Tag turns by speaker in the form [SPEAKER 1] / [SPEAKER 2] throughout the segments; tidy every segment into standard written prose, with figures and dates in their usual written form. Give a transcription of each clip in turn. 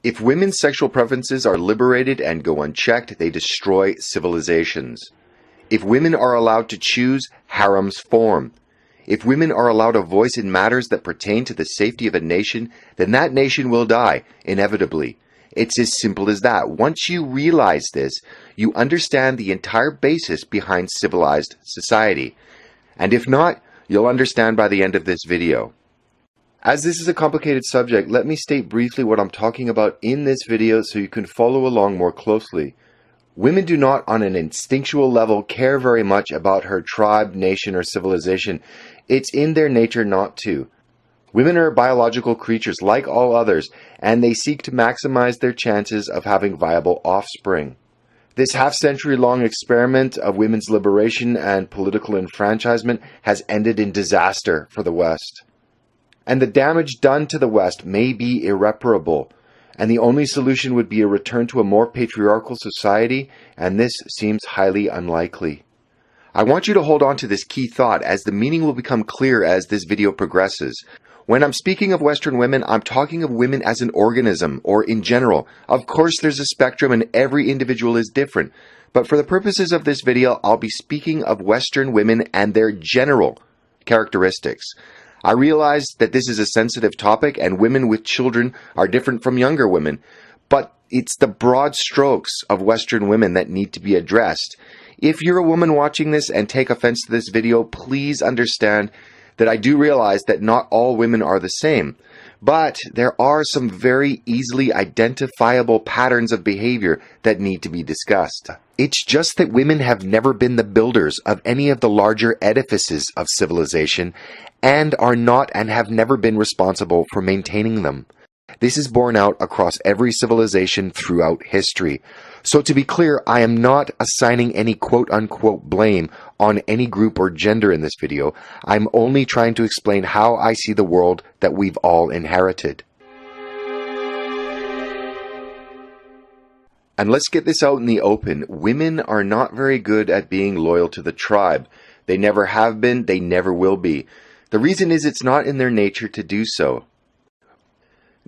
[SPEAKER 1] If women's sexual preferences are liberated and go unchecked, they destroy civilizations. If women are allowed to choose, harems form. If women are allowed a voice in matters that pertain to the safety of a nation, then that nation will die, inevitably. It's as simple as that. Once you realize this, you understand the entire basis behind civilized society. And if not, you'll understand by the end of this video. As this is a complicated subject, let me state briefly what I'm talking about in this video so you can follow along more closely. Women do not, on an instinctual level, care very much about her tribe, nation, or civilization. It's in their nature not to. Women are biological creatures like all others, and they seek to maximize their chances of having viable offspring. This half-century-long experiment of women's liberation and political enfranchisement has ended in disaster for the West. And the damage done to the West may be irreparable, and the only solution would be a return to a more patriarchal society, and this seems highly unlikely. I want you to hold on to this key thought, as the meaning will become clear as this video progresses. When I'm speaking of Western women, I'm talking of women as an organism, or in general. Of course, there's a spectrum and every individual is different. But for the purposes of this video, I'll be speaking of Western women and their general characteristics. I realize that this is a sensitive topic and women with children are different from younger women, but it's the broad strokes of Western women that need to be addressed. If you're a woman watching this and take offense to this video, please understand that I do realize that not all women are the same, but there are some very easily identifiable patterns of behavior that need to be discussed. It's just that women have never been the builders of any of the larger edifices of civilization and are not and have never been responsible for maintaining them. This is borne out across every civilization throughout history. So to be clear, I am not assigning any quote-unquote blame on any group or gender in this video. I'm only trying to explain how I see the world that we've all inherited. And let's get this out in the open. Women are not very good at being loyal to the tribe. They never have been, they never will be. The reason is it's not in their nature to do so.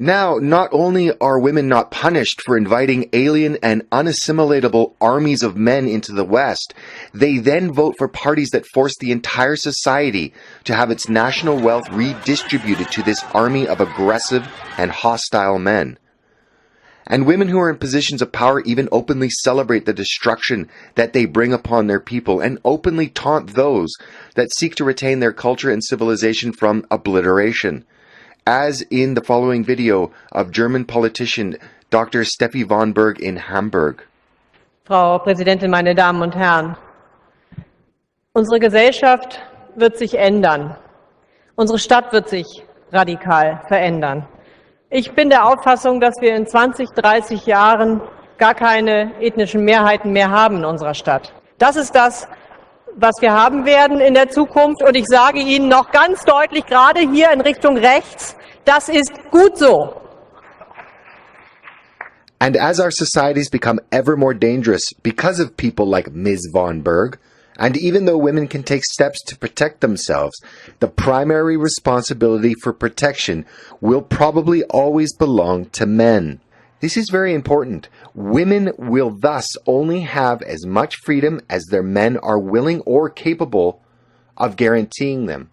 [SPEAKER 1] Now, not only are women not punished for inviting alien and unassimilatable armies of men into the West, they then vote for parties that force the entire society to have its national wealth redistributed to this army of aggressive and hostile men. And women who are in positions of power even openly celebrate the destruction that they bring upon their people and openly taunt those that seek to retain their culture and civilization from obliteration. As in the following video of German politician Dr. Steffi von Berg in Hamburg.
[SPEAKER 2] Frau Präsidentin, meine Damen und Herren! Unsere Gesellschaft wird sich ändern. Unsere Stadt wird sich radikal verändern. Ich bin der Auffassung, dass wir in 20, 30 Jahren gar keine ethnischen Mehrheiten mehr haben in unserer Stadt. Das ist das, was wir haben werden in der Zukunft. Und ich sage Ihnen noch ganz deutlich, gerade hier in Richtung rechts, das ist gut so.
[SPEAKER 1] And as our societies become ever more dangerous because of people like Ms. von Berg, and even though women can take steps to protect themselves, the primary responsibility for protection will probably always belong to men. This is very important. Women will thus only have as much freedom as their men are willing or capable of guaranteeing them.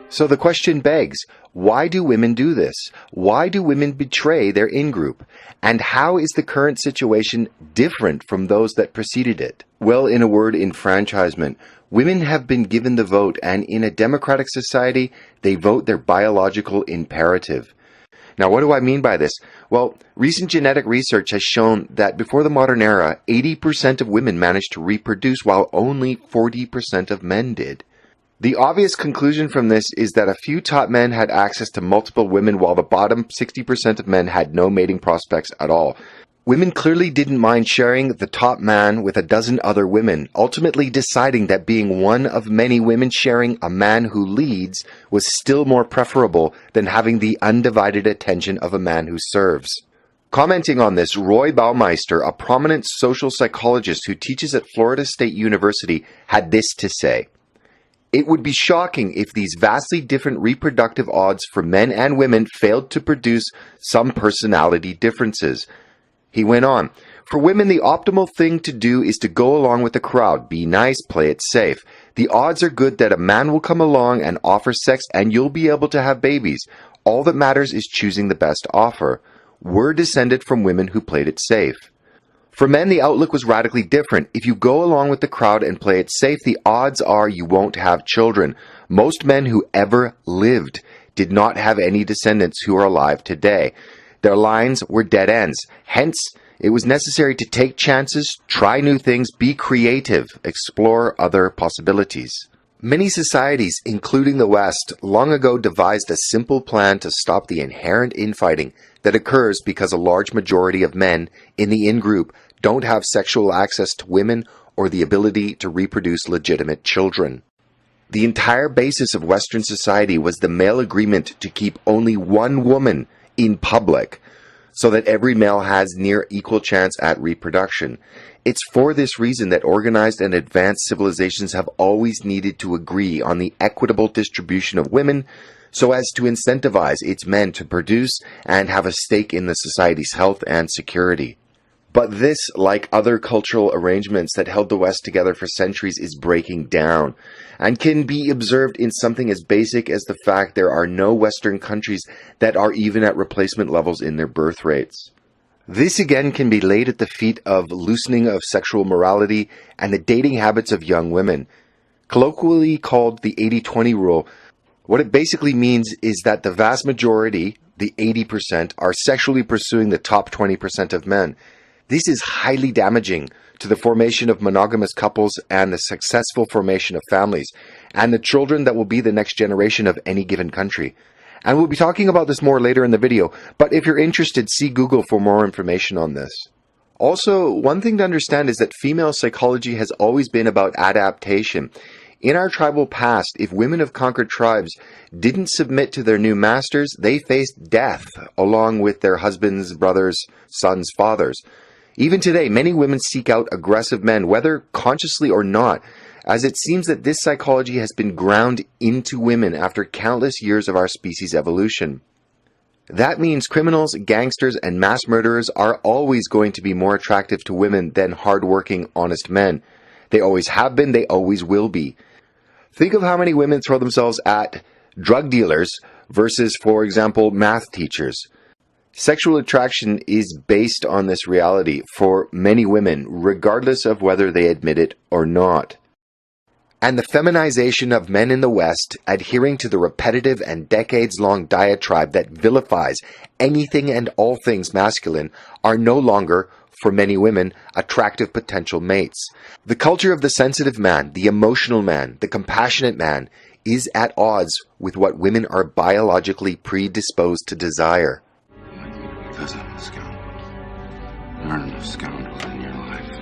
[SPEAKER 1] So the question begs, why do women do this? Why do women betray their in-group? And how is the current situation different from those that preceded it? Well, in a word, enfranchisement. Women have been given the vote, and in a democratic society, they vote their biological imperative. Now, what do I mean by this? Well, recent genetic research has shown that before the modern era, 80% of women managed to reproduce while only 40% of men did. The obvious conclusion from this is that a few top men had access to multiple women while the bottom 60% of men had no mating prospects at all. Women clearly didn't mind sharing the top man with a dozen other women, ultimately deciding that being one of many women sharing a man who leads was still more preferable than having the undivided attention of a man who serves. Commenting on this, Roy Baumeister, a prominent social psychologist who teaches at Florida State University, had this to say: It would be shocking if these vastly different reproductive odds for men and women failed to produce some personality differences. He went on, "For women, the optimal thing to do is to go along with the crowd, be nice, play it safe. The odds are good that a man will come along and offer sex and you'll be able to have babies. All that matters is choosing the best offer." We're descended from women who played it safe. For men, the outlook was radically different. If you go along with the crowd and play it safe, the odds are you won't have children. Most men who ever lived did not have any descendants who are alive today. Their lines were dead ends. Hence, it was necessary to take chances, try new things, be creative, explore other possibilities. Many societies, including the West, long ago devised a simple plan to stop the inherent infighting that occurs because a large majority of men in the in-group don't have sexual access to women or the ability to reproduce legitimate children. The entire basis of Western society was the male agreement to keep only one woman in public so that every male has near equal chance at reproduction. It's for this reason that organized and advanced civilizations have always needed to agree on the equitable distribution of women so as to incentivize its men to produce and have a stake in the society's health and security. But this, like other cultural arrangements that held the West together for centuries, is breaking down and can be observed in something as basic as the fact there are no Western countries that are even at replacement levels in their birth rates. This again can be laid at the feet of loosening of sexual morality and the dating habits of young women. Colloquially called the 80-20 rule, what it basically means is that the vast majority, the 80%, are sexually pursuing the top 20% of men. This is highly damaging to the formation of monogamous couples and the successful formation of families, and the children that will be the next generation of any given country. And we'll be talking about this more later in the video, but if you're interested, see Google for more information on this. Also, one thing to understand is that female psychology has always been about adaptation. In our tribal past, if women of conquered tribes didn't submit to their new masters, they faced death along with their husbands, brothers, sons, fathers. Even today, many women seek out aggressive men, whether consciously or not, as it seems that this psychology has been ground into women after countless years of our species' evolution. That means criminals, gangsters, and mass murderers are always going to be more attractive to women than hard-working, honest men. They always have been, they always will be. Think of how many women throw themselves at drug dealers versus, for example, math teachers. Sexual attraction is based on this reality for many women, regardless of whether they admit it or not. And the feminization of men in the West, adhering to the repetitive and decades-long diatribe that vilifies anything and all things masculine, are no longer, for many women, attractive potential mates. The culture of the sensitive man, the emotional man, the compassionate man, is at odds with what women are biologically predisposed to desire.
[SPEAKER 3] Because I'm a scoundrel. There aren't enough scoundrels in your life.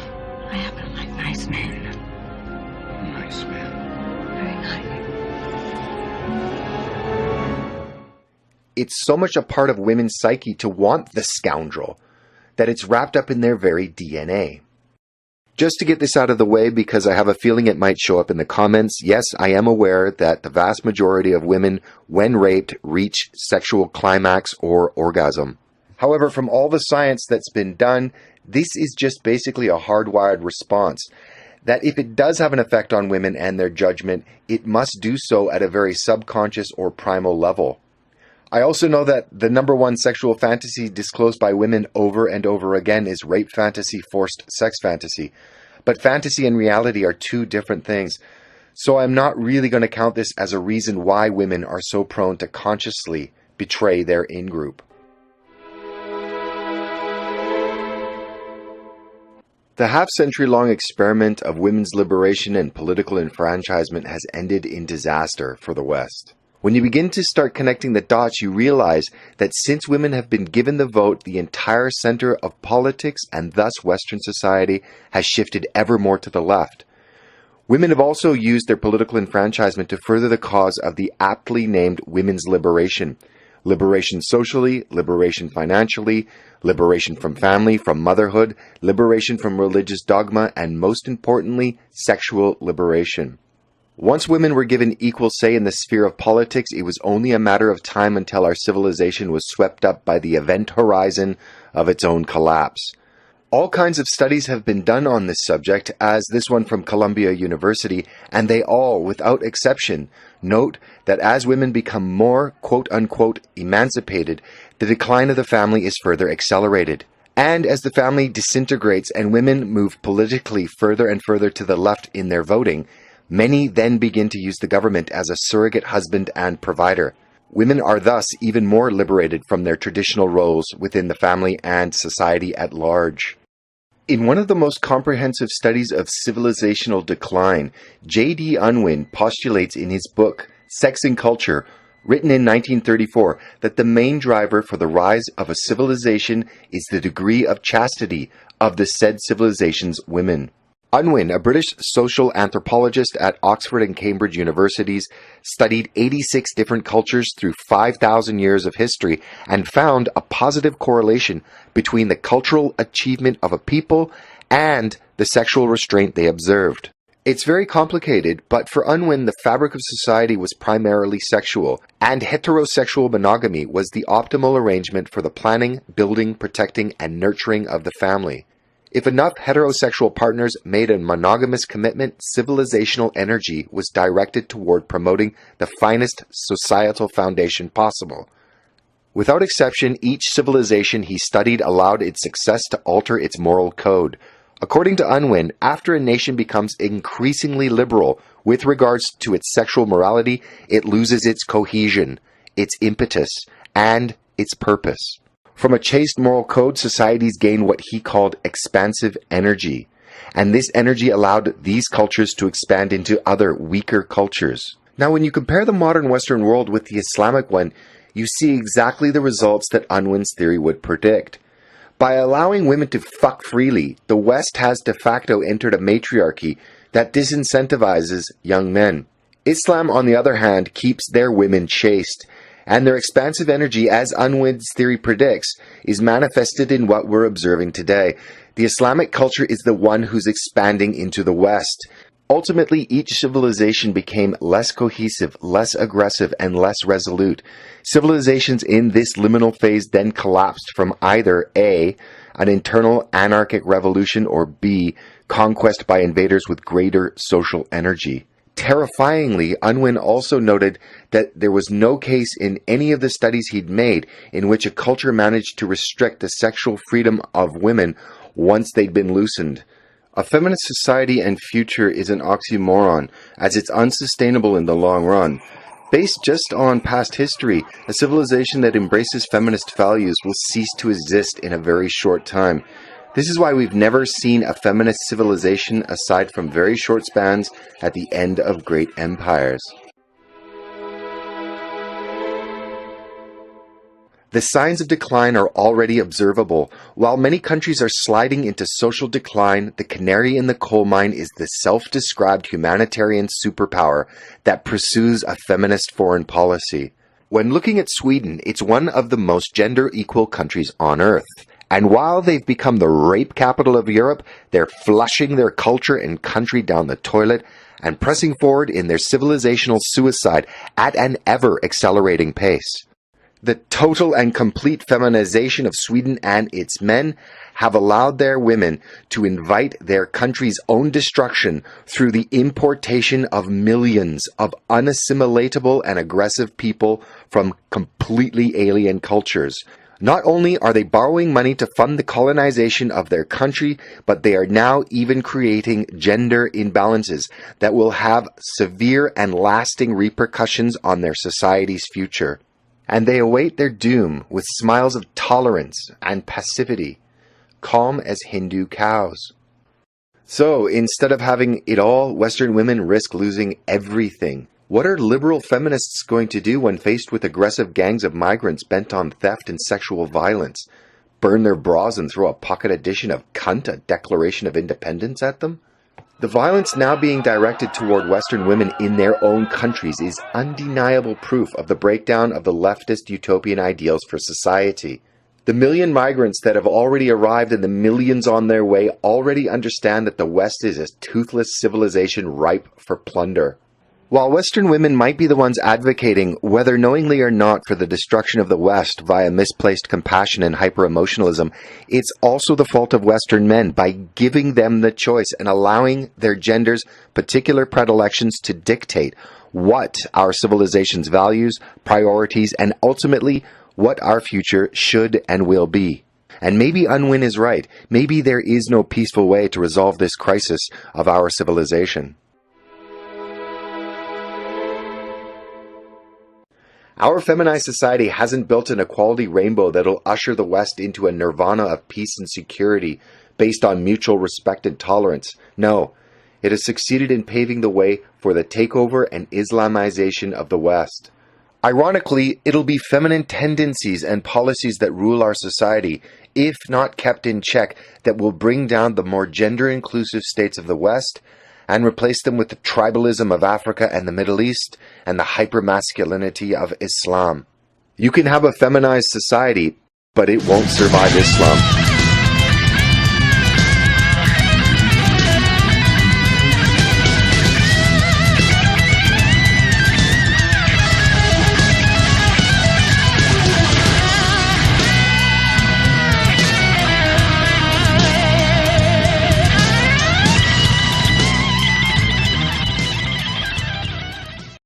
[SPEAKER 4] I happen to like nice men.
[SPEAKER 3] Nice man.
[SPEAKER 4] Very nice.
[SPEAKER 1] It's so much a part of women's psyche to want the scoundrel that it's wrapped up in their very DNA. Just to get this out of the way, because I have a feeling it might show up in the comments, yes, I am aware that the vast majority of women, when raped, reach sexual climax or orgasm. However, from all the science that's been done, this is just basically a hardwired response. That if it does have an effect on women and their judgment, it must do so at a very subconscious or primal level. I also know that the number one sexual fantasy disclosed by women over and over again is rape fantasy, forced sex fantasy. But fantasy and reality are two different things. So I'm not really going to count this as a reason why women are so prone to consciously betray their in-group. The half-century-long experiment of women's liberation and political enfranchisement has ended in disaster for the West. When you begin to start connecting the dots, you realize that since women have been given the vote, the entire center of politics and thus Western society has shifted ever more to the left. Women have also used their political enfranchisement to further the cause of the aptly named women's liberation. Liberation socially, liberation financially, liberation from family, from motherhood, liberation from religious dogma, and most importantly, sexual liberation. Once women were given equal say in the sphere of politics, it was only a matter of time until our civilization was swept up by the event horizon of its own collapse. All kinds of studies have been done on this subject, as this one from Columbia University, and they all, without exception, note that as women become more quote-unquote emancipated, the decline of the family is further accelerated. And as the family disintegrates and women move politically further and further to the left in their voting, many then begin to use the government as a surrogate husband and provider. Women are thus even more liberated from their traditional roles within the family and society at large. In one of the most comprehensive studies of civilizational decline, J.D. Unwin postulates in his book, Sex and Culture, written in 1934, that the main driver for the rise of a civilization is the degree of chastity of the said civilization's women. Unwin, a British social anthropologist at Oxford and Cambridge universities, studied 86 different cultures through 5,000 years of history and found a positive correlation between the cultural achievement of a people and the sexual restraint they observed. It's very complicated, but for Unwin, the fabric of society was primarily sexual, and heterosexual monogamy was the optimal arrangement for the planning, building, protecting, and nurturing of the family. If enough heterosexual partners made a monogamous commitment, civilizational energy was directed toward promoting the finest societal foundation possible. Without exception, each civilization he studied allowed its success to alter its moral code. According to Unwin, after a nation becomes increasingly liberal with regards to its sexual morality, it loses its cohesion, its impetus, and its purpose. From a chaste moral code, societies gained what he called expansive energy, and this energy allowed these cultures to expand into other weaker cultures. Now, when you compare the modern Western world with the Islamic one, you see exactly the results that Unwin's theory would predict. By allowing women to fuck freely, the West has de facto entered a matriarchy that disincentivizes young men. Islam, on the other hand, keeps their women chaste, and their expansive energy, as Unwin's theory predicts, is manifested in what we're observing today. The Islamic culture is the one who's expanding into the West. Ultimately, each civilization became less cohesive, less aggressive, and less resolute. Civilizations in this liminal phase then collapsed from either A, an internal anarchic revolution, or B, conquest by invaders with greater social energy. Terrifyingly, Unwin also noted that there was no case in any of the studies he'd made in which a culture managed to restrict the sexual freedom of women once they'd been loosened. A feminist society and future is an oxymoron, as it's unsustainable in the long run. Based just on past history, a civilization that embraces feminist values will cease to exist in a very short time. This is why we've never seen a feminist civilization aside from very short spans at the end of great empires. The signs of decline are already observable. While many countries are sliding into social decline, the canary in the coal mine is the self-described humanitarian superpower that pursues a feminist foreign policy. When looking at Sweden, it's one of the most gender-equal countries on earth. And while they've become the rape capital of Europe, they're flushing their culture and country down the toilet and pressing forward in their civilizational suicide at an ever-accelerating pace. The total and complete feminization of Sweden and its men have allowed their women to invite their country's own destruction through the importation of millions of unassimilatable and aggressive people from completely alien cultures. Not only are they borrowing money to fund the colonization of their country, but they are now even creating gender imbalances that will have severe and lasting repercussions on their society's future. And they await their doom with smiles of tolerance and passivity, calm as Hindu cows. So, instead of having it all, Western women risk losing everything. What are liberal feminists going to do when faced with aggressive gangs of migrants bent on theft and sexual violence? Burn their bras and throw a pocket edition of Cunt, a Declaration of Independence, at them? The violence now being directed toward Western women in their own countries is undeniable proof of the breakdown of the leftist utopian ideals for society. The million migrants that have already arrived and the millions on their way already understand that the West is a toothless civilization ripe for plunder. While Western women might be the ones advocating, whether knowingly or not, for the destruction of the West via misplaced compassion and hyper-emotionalism, it's also the fault of Western men by giving them the choice and allowing their gender's particular predilections to dictate what our civilization's values, priorities, and ultimately what our future should and will be. And maybe Unwin is right. Maybe there is no peaceful way to resolve this crisis of our civilization. Our feminized society hasn't built an equality rainbow that'll usher the West into a nirvana of peace and security based on mutual respect and tolerance. No, it has succeeded in paving the way for the takeover and Islamization of the West. Ironically, it'll be feminine tendencies and policies that rule our society, if not kept in check, that will bring down the more gender-inclusive states of the West and replace them with the tribalism of Africa and the Middle East and the hypermasculinity of Islam. You can have a feminized society, but it won't survive Islam.